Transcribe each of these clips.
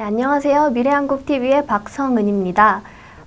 네, 안녕하세요. 미래한국TV의 박성은입니다.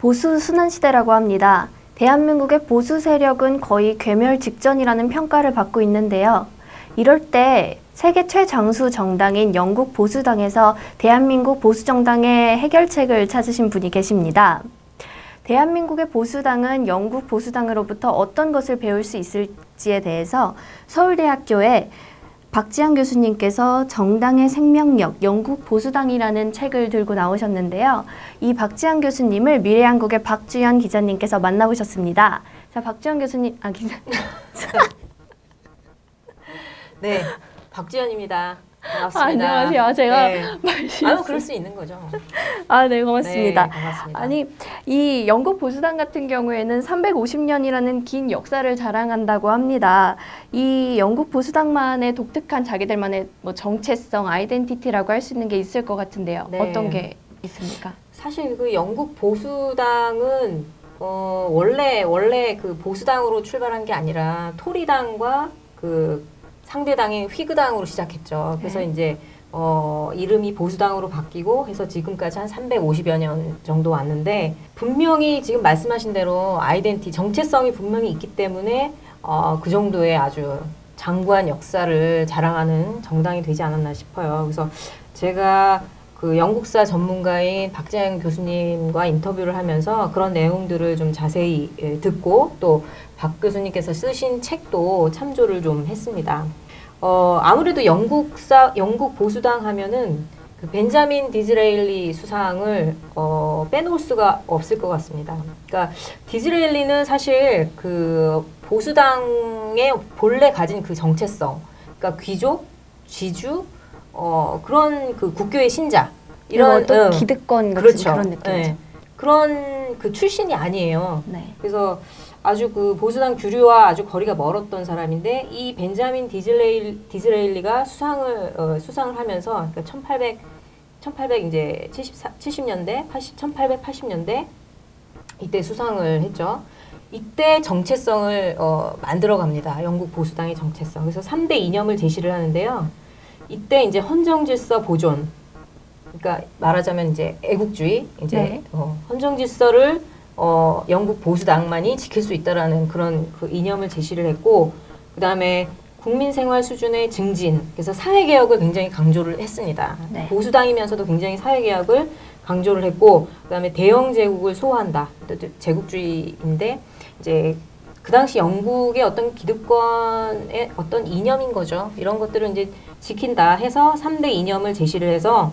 보수 순환시대라고 합니다. 대한민국의 보수 세력은 거의 괴멸 직전이라는 평가를 받고 있는데요. 이럴 때 세계 최장수 정당인 영국 보수당에서 대한민국 보수정당의 해결책을 찾으신 분이 계십니다. 대한민국의 보수당은 영국 보수당으로부터 어떤 것을 배울 수 있을지에 대해서 서울대학교의 박지한 교수님께서 정당의 생명력, 영국 보수당이라는 책을 들고 나오셨는데요. 이 박지한 교수님을 미래한국의 박주연 기자님께서 만나보셨습니다. 자, 박주연 교수님, 기자님. 네, 박주연입니다. 반갑습니다. 안녕하세요. 제가 아유, 그럴 수 있는 거죠. 네, 고맙습니다. 네, 반갑습니다. 아니, 이 영국 보수당 같은 경우에는 350년이라는 긴 역사를 자랑한다고 합니다. 이 영국 보수당만의 독특한 자기들만의 뭐 정체성, 아이덴티티라고 할 수 있는 게 있을 것 같은데요. 네. 어떤 게 있습니까? 사실 그 영국 보수당은 원래 그 보수당으로 출발한 게 아니라 토리당과 그 상대당인 휘그당으로 시작했죠. 그래서 네. 이제 이름이 보수당으로 바뀌고 해서 지금까지 한 350여 년 정도 왔는데, 분명히 지금 말씀하신 대로 정체성이 분명히 있기 때문에 그 정도의 아주 장구한 역사를 자랑하는 정당이 되지 않았나 싶어요. 그래서 제가 그 영국사 전문가인 박지한 교수님과 인터뷰를 하면서 그런 내용들을 좀 자세히 듣고, 또 박 교수님께서 쓰신 책도 참조를 좀 했습니다. 아무래도 영국 보수당 하면은 그 벤자민 디즈레일리 수상을 빼놓을 수가 없을 것 같습니다. 그러니까 디즈레일리는 사실 그 보수당의 본래 가진 그 정체성, 그러니까 귀족, 쥐주, 그런 그 국교의 신자, 이런 어떤 기득권 같은 그렇죠. 그런 느낌이죠. 네. 그런 그 출신이 아니에요. 네. 그래서 아주 그 보수당 주류와 아주 거리가 멀었던 사람인데, 이 벤자민 디즈레일리가 수상을 하면서, 그러니까 1880년대 이때 수상을 했죠. 이때 정체성을 만들어 갑니다. 영국 보수당의 정체성. 그래서 3대 이념을 제시를 하는데요. 이때 이제 헌정질서 보존, 그러니까 말하자면 이제 애국주의, 이제 네. 헌정질서를 영국 보수당만이 지킬 수 있다라는 그런 그 이념을 제시를 했고, 그 다음에 국민 생활 수준의 증진, 그래서 사회개혁을 굉장히 강조를 했습니다. 네. 보수당이면서도 굉장히 사회개혁을 강조를 했고, 그 다음에 대영 제국을 소화한다. 제국주의인데, 이제 그 당시 영국의 어떤 기득권의 어떤 이념인 거죠. 이런 것들을 이제 지킨다 해서 3대 이념을 제시를 해서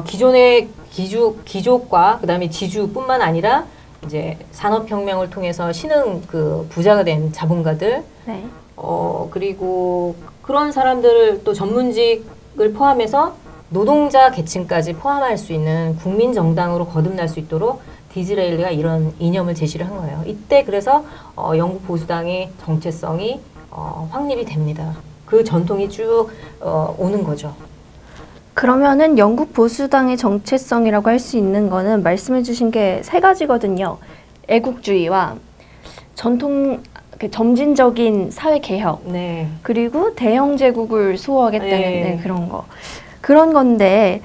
기존의 귀족과 그다음에 지주뿐만 아니라 이제 산업혁명을 통해서 신흥 그 부자가 된 자본가들, 네. 그리고 그런 사람들을 또 전문직을 포함해서 노동자 계층까지 포함할 수 있는 국민정당으로 거듭날 수 있도록 디즈레일리가 이런 이념을 제시를 한 거예요. 이때 그래서 영국 보수당의 정체성이 확립이 됩니다. 그 전통이 쭉 오는 거죠. 그러면은 영국 보수당의 정체성이라고 할 수 있는 거는 말씀해 주신 게 세 가지거든요. 애국주의와 전통, 점진적인 사회개혁, 네. 그리고 대영 제국을 수호하겠다는 네. 그런 거. 그런 건데,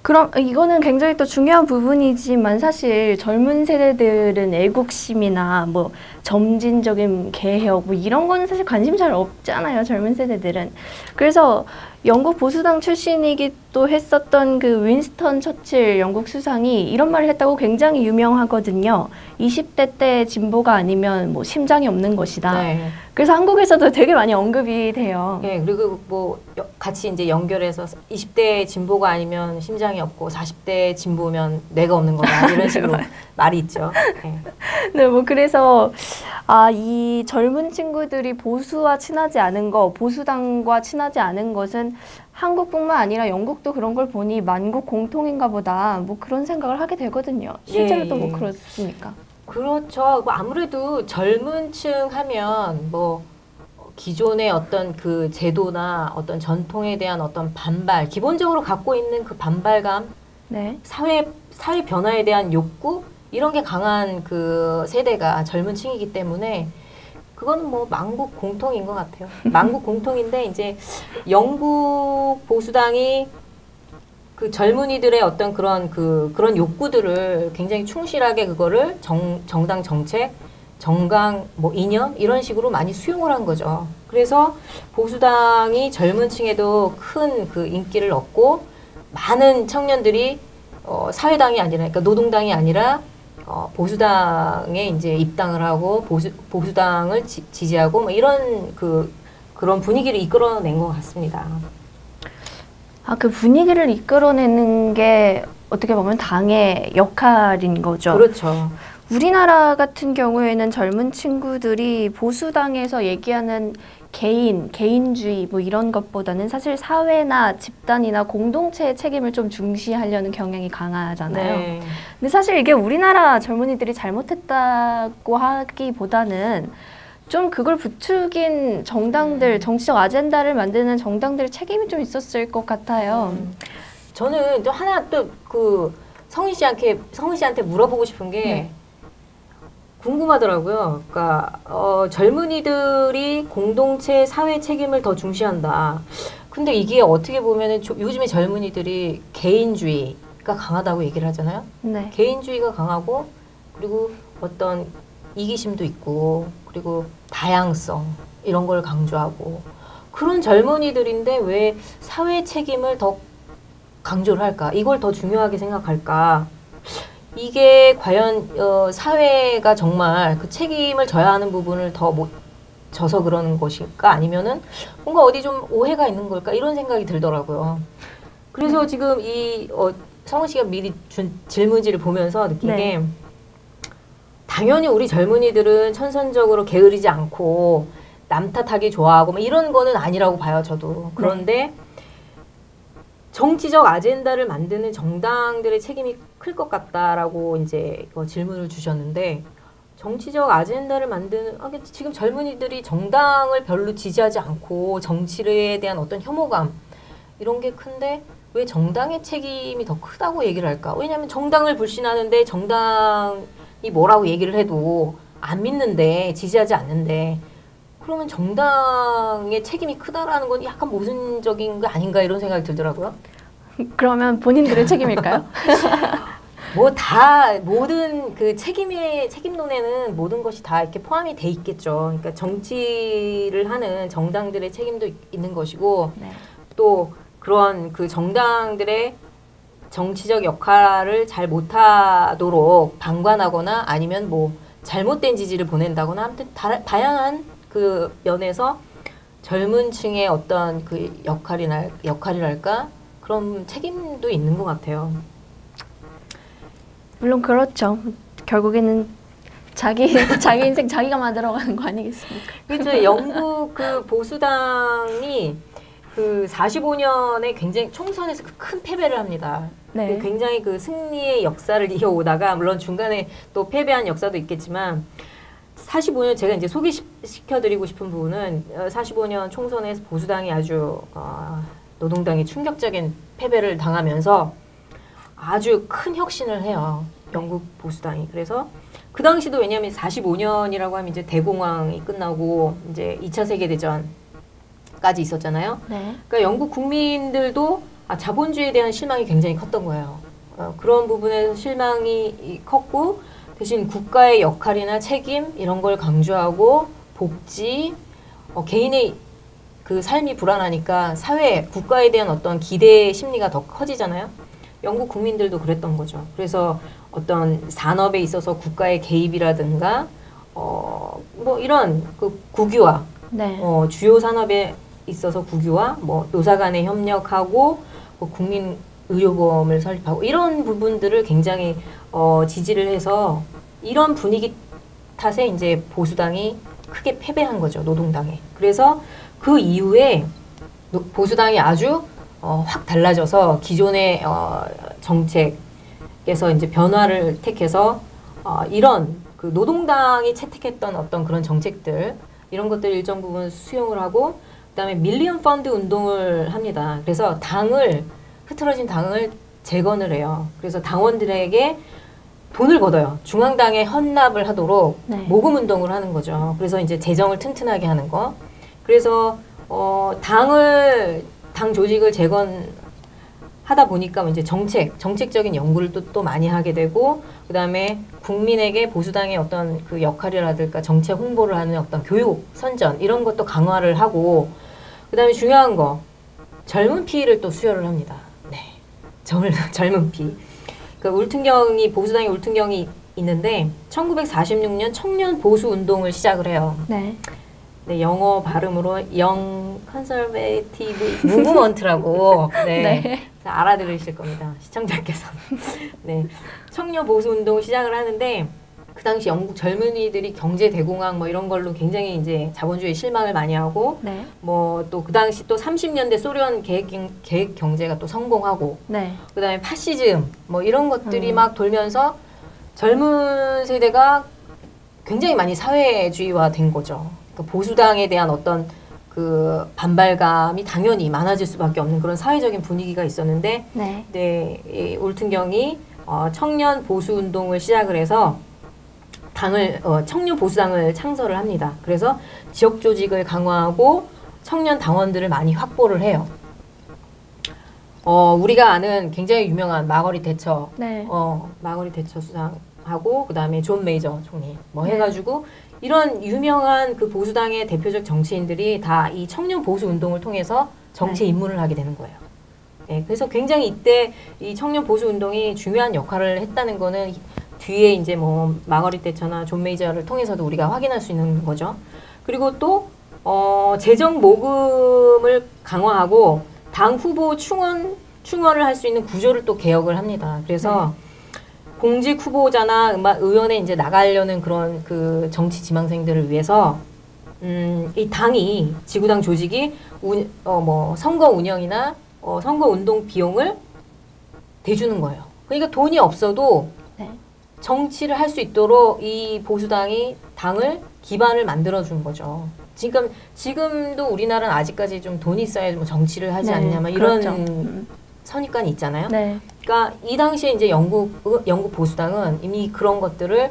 그럼 이거는 굉장히 또 중요한 부분이지만 사실 젊은 세대들은 애국심이나 뭐 점진적인 개혁 뭐 이런 거는 사실 관심 잘 없잖아요. 젊은 세대들은. 그래서 영국 보수당 출신이기도 했었던 그 윈스턴 처칠 영국 수상이 이런 말을 했다고 굉장히 유명하거든요. 20대 때 진보가 아니면 뭐 심장이 없는 것이다. 네. 그래서 한국에서도 되게 많이 언급이 돼요. 네, 그리고 뭐 같이 이제 연결해서 20대 진보가 아니면 심장이 없고 40대 진보면 뇌가 없는 거다, 이런 식으로 말이 있죠. 네. 네, 뭐 그래서 이 젊은 친구들이 보수와 친하지 않은 거, 보수당과 친하지 않은 것은 한국뿐만 아니라 영국도 그런 걸 보니 만국 공통인가 보다, 뭐 그런 생각을 하게 되거든요. 실제로도 뭐 그렇습니까? 그렇죠. 뭐 아무래도 젊은 층 하면 뭐 기존의 어떤 그 제도나 어떤 전통에 대한 어떤 반발, 기본적으로 갖고 있는 그 반발감, 네. 사회 변화에 대한 욕구, 이런 게 강한 그 세대가 젊은 층이기 때문에 그거는 뭐 만국 공통인 것 같아요. 만국 공통인데, 이제 영국 보수당이 그 젊은이들의 어떤 그런 욕구들을 굉장히 충실하게 그거를 정당 정책, 정강, 뭐 이념 이런 식으로 많이 수용을 한 거죠. 그래서 보수당이 젊은 층에도 큰 그 인기를 얻고 많은 청년들이 사회당이 아니라, 그러니까 노동당이 아니라 보수당에 이제 입당을 하고 보수당을 지지하고 뭐 이런 그런 분위기를 이끌어낸 것 같습니다. 아, 그 분위기를 이끌어내는 게 어떻게 보면 당의 역할인 거죠. 그렇죠. 우리나라 같은 경우에는 젊은 친구들이 보수당에서 얘기하는 개인주의 뭐 이런 것보다는 사실 사회나 집단이나 공동체의 책임을 좀 중시하려는 경향이 강하잖아요. 네. 근데 사실 이게 우리나라 젊은이들이 잘못했다고 하기보다는 좀 그걸 부추긴 정당들, 정치적 아젠다를 만드는 정당들 책임이 좀 있었을 것 같아요. 저는 또 하나 또 그 성희 씨한테 물어보고 싶은 게 네. 궁금하더라고요. 그러니까 젊은이들이 공동체 사회 책임을 더 중시한다. 근데 이게 어떻게 보면은 요즘에 젊은이들이 개인주의가 강하다고 얘기를 하잖아요. 네. 개인주의가 강하고 그리고 어떤 이기심도 있고 그리고 다양성 이런 걸 강조하고 그런 젊은이들인데 왜 사회 책임을 더 강조를 할까? 이걸 더 중요하게 생각할까? 이게 과연 사회가 정말 그 책임을 져야 하는 부분을 더 못 져서 그러는 것일까? 아니면은 뭔가 어디 좀 오해가 있는 걸까? 이런 생각이 들더라고요. 그래서 지금 성은 씨가 미리 준 질문지를 보면서 느낀 네. 게 당연히 우리 젊은이들은 천선적으로 게으르지 않고 남 탓하기 좋아하고 뭐 이런 거는 아니라고 봐요, 저도. 그런데 정치적 아젠다를 만드는 정당들의 책임이 클 것 같다라고 이제 질문을 주셨는데 정치적 아젠다를 만드는 지금 젊은이들이 정당을 별로 지지하지 않고 정치에 대한 어떤 혐오감 이런 게 큰데 왜 정당의 책임이 더 크다고 얘기를 할까? 왜냐하면 정당을 불신하는데 정당이 뭐라고 얘기를 해도 안 믿는데 지지하지 않는데 그러면 정당의 책임이 크다라는 건 약간 모순적인 거 아닌가 이런 생각이 들더라고요. 그러면 본인들의 책임일까요? 모든 그 책임론에는 모든 것이 다 이렇게 포함이 돼 있겠죠. 그러니까 정치를 하는 정당들의 책임도 있는 것이고, 네. 또 그런 그 정당들의 정치적 역할을 잘 못하도록 방관하거나 아니면 뭐 잘못된 지지를 보낸다거나 아무튼 다양한 그 면에서 젊은 층의 어떤 그 역할이랄까 그런 책임도 있는 것 같아요. 물론 그렇죠. 결국에는 자기 인생 자기가 만들어가는 거 아니겠습니까? 그렇죠. 영국 그 보수당이 그 45년에 굉장히 총선에서 큰 패배를 합니다. 네. 굉장히 그 승리의 역사를 이어오다가 물론 중간에 또 패배한 역사도 있겠지만 45년 제가 이제 소개시켜드리고 싶은 부분은 45년 총선에서 보수당이 아주 노동당이 충격적인 패배를 당하면서 아주 큰 혁신을 해요. 영국 보수당이. 그래서 그 당시도 왜냐하면 45년이라고 하면 이제 대공황이 끝나고 이제 2차 세계대전까지 있었잖아요. 네. 그러니까 영국 국민들도 자본주의에 대한 실망이 굉장히 컸던 거예요. 그런 부분에서 실망이 컸고 대신 국가의 역할이나 책임 이런 걸 강조하고 복지, 개인의 그 삶이 불안하니까 사회, 국가에 대한 어떤 기대 심리가 더 커지잖아요. 영국 국민들도 그랬던 거죠. 그래서 어떤 산업에 있어서 국가의 개입이라든가 뭐 이런 그 국유화, 네. 주요 산업에 있어서 국유화, 뭐 노사 간에 협력하고 뭐 국민 의료보험을 설립하고 이런 부분들을 굉장히 지지를 해서 이런 분위기 탓에 이제 보수당이 크게 패배한 거죠. 노동당에. 그래서 그 이후에 보수당이 아주 확 달라져서 기존의 정책에서 이제 변화를 택해서 이런 그 노동당이 채택했던 어떤 그런 정책들 이런 것들 일정 부분 수용을 하고 그다음에 밀리언 펀드 운동을 합니다. 그래서 흐트러진 당을 재건을 해요. 그래서 당원들에게 돈을 걷어요. 중앙당에 헌납을 하도록 네. 모금 운동을 하는 거죠. 그래서 이제 재정을 튼튼하게 하는 거. 그래서 당 조직을 재건하고 하다 보니까 이제 정책적인 연구를 또 많이 하게 되고, 그 다음에 국민에게 보수당의 어떤 그 역할이라든가 정책 홍보를 하는 어떤 교육, 선전, 이런 것도 강화를 하고, 그 다음에 중요한 거, 젊은 피를 또 수혈을 합니다. 네. 젊은 피. 그 보수당의 울퉁경이 있는데, 1946년 청년 보수 운동을 시작을 해요. 네. 네, 영어 발음으로 Young Conservative Movement라고 네, 알아들으실 겁니다. 시청자께서. 네, 청년 보수 운동을 시작을 하는데 그 당시 영국 젊은이들이 경제 대공황 뭐 이런 걸로 굉장히 이제 자본주의에 실망을 많이 하고 네. 뭐 또 그 당시 또 30년대 소련 계획 경제가 또 성공하고 네. 그다음에 파시즘 뭐 이런 것들이 막 돌면서 젊은 세대가 굉장히 많이 사회주의화 된 거죠. 그 보수당에 대한 어떤 그 반발감이 당연히 많아질 수밖에 없는 그런 사회적인 분위기가 있었는데, 네. 네, 이 울퉁경이 청년 보수 운동을 시작을 해서 청년 보수당을 창설을 합니다. 그래서 지역 조직을 강화하고 청년 당원들을 많이 확보를 해요. 우리가 아는 굉장히 유명한 마거릿 대처, 네. 마거릿 대처 수상하고 그 다음에 존 메이저 총리 뭐 해가지고. 이런 유명한 그 보수당의 대표적 정치인들이 다 이 청년 보수 운동을 통해서 정치에 입문을 하게 되는 거예요. 네, 그래서 굉장히 이때 이 청년 보수 운동이 중요한 역할을 했다는 거는 뒤에 이제 뭐 마거릿 대처나 존 메이저를 통해서도 우리가 확인할 수 있는 거죠. 그리고 또 재정 모금을 강화하고 당 후보 충원을 할 수 있는 구조를 또 개혁을 합니다. 그래서 공직 후보자나 의원에 이제 나가려는 그런 그 정치 지망생들을 위해서 이 당이 지구당 조직이 선거 운영이나 선거 운동 비용을 대주는 거예요. 그러니까 돈이 없어도 네. 정치를 할 수 있도록 이 보수당이 당을 기반을 만들어 준 거죠. 지금도 우리나라는 아직까지 좀 돈이 있어야 뭐 정치를 하지 네, 않냐 막 이런 그렇죠. 선입관이 있잖아요. 네. 그러니까 이 당시에 이제 영국 보수당은 이미 그런 것들을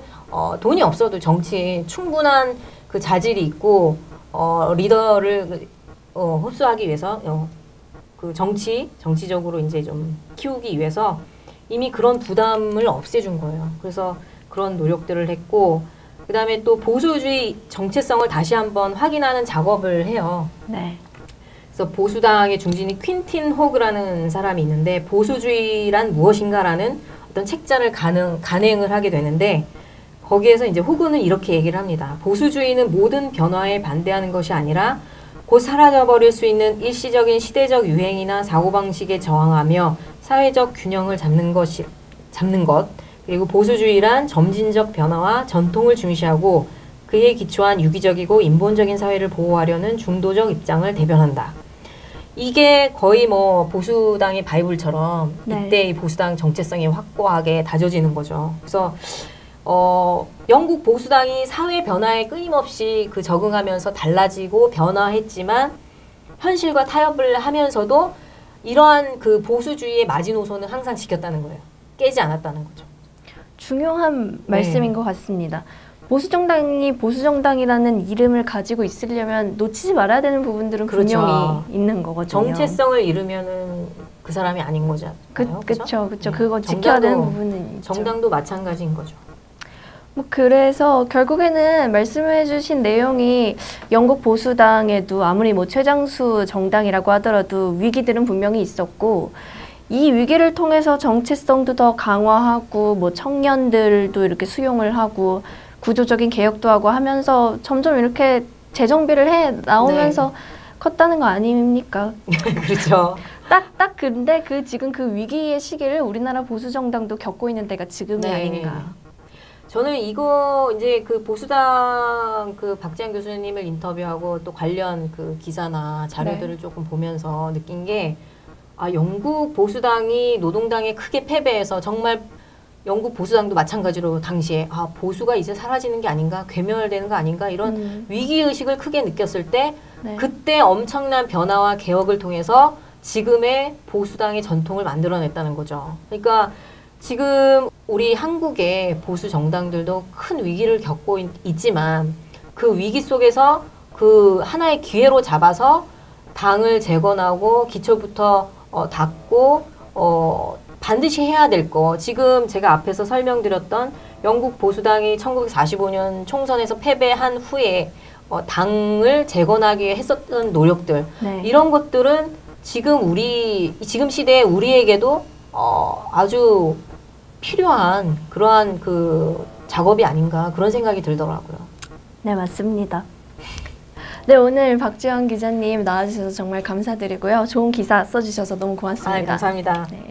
돈이 없어도 정치에 충분한 그 자질이 있고 리더를 흡수하기 위해서 그 정치적으로 이제 좀 키우기 위해서 이미 그런 부담을 없애준 거예요. 그래서 그런 노력들을 했고 그 다음에 또 보수주의 정체성을 다시 한번 확인하는 작업을 해요. 네. 그래서 보수당의 중진이 퀸틴 호그라는 사람이 있는데 보수주의란 무엇인가라는 어떤 책자를 간행을 하게 되는데 거기에서 이제 호그는 이렇게 얘기를 합니다. 보수주의는 모든 변화에 반대하는 것이 아니라 곧 사라져버릴 수 있는 일시적인 시대적 유행이나 사고방식에 저항하며 사회적 균형을 잡는 것 그리고 보수주의란 점진적 변화와 전통을 중시하고 그에 기초한 유기적이고 인본적인 사회를 보호하려는 중도적 입장을 대변한다. 이게 거의 뭐 보수당의 바이블처럼 네. 이때 이 보수당 정체성이 확고하게 다져지는 거죠. 그래서 영국 보수당이 사회 변화에 끊임없이 그 적응하면서 달라지고 변화했지만 현실과 타협을 하면서도 이러한 그 보수주의의 마지노선은 항상 지켰다는 거예요. 깨지 않았다는 거죠. 중요한 말씀인 것 같습니다. 보수정당이 보수정당이라는 이름을 가지고 있으려면 놓치지 말아야 되는 부분들은 그렇죠. 분명히 있는 거거든요. 정체성을 잃으면은 그 사람이 아닌 거잖아요. 그렇죠. 네. 그거 지켜야 되는 부분은 있죠. 정당도 마찬가지인 거죠. 뭐 그래서 결국에는 말씀해주신 내용이 영국 보수당에도 아무리 뭐 최장수 정당이라고 하더라도 위기들은 분명히 있었고 이 위기를 통해서 정체성도 더 강화하고 뭐 청년들도 이렇게 수용을 하고 구조적인 개혁도 하고 하면서 점점 이렇게 재정비를 해 나오면서 컸다는 거 아닙니까? 그렇죠. 딱 근데 지금 그 위기의 시기를 우리나라 보수 정당도 겪고 있는 때가 지금이 아닌가. 저는 이거 이제 그 보수당 그 박지한 교수님을 인터뷰하고 또 관련 그 기사나 자료들을 조금 보면서 느낀 게 영국 보수당이 노동당에 크게 패배해서 정말 영국 보수당도 마찬가지로 당시에 보수가 이제 사라지는 게 아닌가 괴멸되는 거 아닌가 이런 위기의식을 크게 느꼈을 때 그때 엄청난 변화와 개혁을 통해서 지금의 보수당의 전통을 만들어냈다는 거죠. 그러니까 지금 우리 한국의 보수 정당들도 큰 위기를 겪고 있지만 그 위기 속에서 그 하나의 기회로 잡아서 당을 재건하고 기초부터 닦고 반드시 해야 될 거. 지금 제가 앞에서 설명드렸던 영국 보수당이 1945년 총선에서 패배한 후에 당을 재건하기 위해 했었던 노력들. 네. 이런 것들은 지금 시대에 우리에게도 아주 필요한 그러한 그 작업이 아닌가 그런 생각이 들더라고요. 네, 맞습니다. 네, 오늘 박지원 기자님 나와주셔서 정말 감사드리고요. 좋은 기사 써주셔서 너무 고맙습니다. 감사합니다. 네.